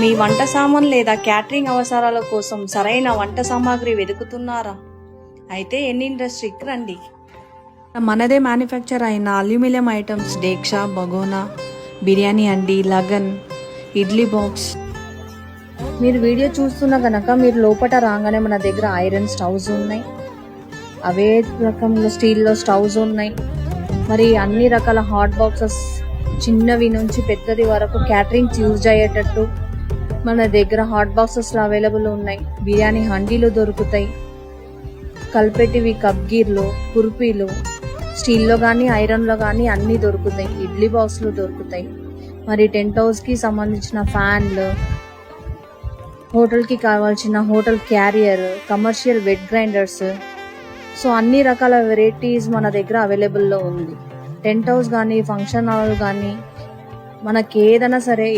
మీ వంట సామాన్ లేదా క్యాటరింగ్ అవసరాల కోసం సరైన వంట సామాగ్రి వెతుకుతున్నారా? అయితే ఎన్ ఇండస్ట్రీకి రండి. మనదే మ్యానుఫ్యాక్చర్ అయిన అల్యూమినియం ఐటమ్స్, డేక్షా, బగోనా, బిర్యానీ అండి, లగన్, ఇడ్లీ బాక్స్. మీరు వీడియో చూస్తున్న కనుక మీరు లోపల రాగానే మన దగ్గర ఐరన్ స్టవ్స్ ఉన్నాయి, అవే రకంలో స్టీల్లో స్టవ్స్ ఉన్నాయి. మరి అన్ని రకాల హాట్ బాక్సెస్, చిన్నవి నుంచి పెద్దది వరకు క్యాటరింగ్ యూజ్ అయ్యేటట్టు మన దగ్గర హాట్ బాక్సెస్లో అవైలబుల్ ఉన్నాయి. బిర్యానీ హండీలు దొరుకుతాయి, కల్పెటివి, కప్ గీర్లు, కుర్పీలు, స్టీల్లో కానీ ఐరన్లో కానీ అన్నీ దొరుకుతాయి. ఇడ్లీ బాక్స్లు దొరుకుతాయి. మరి టెంట్ హౌస్కి సంబంధించిన ఫ్యాన్లు, హోటల్కి కావాల్సిన hotel carrier, commercial wet grinders, so అన్ని రకాల వెరైటీస్ మన దగ్గర అవైలబుల్లో ఉంది. టెంట్ హౌస్ కానీ ఫంక్షన్ హాల్ కానీ మనకి ఏదైనా సరే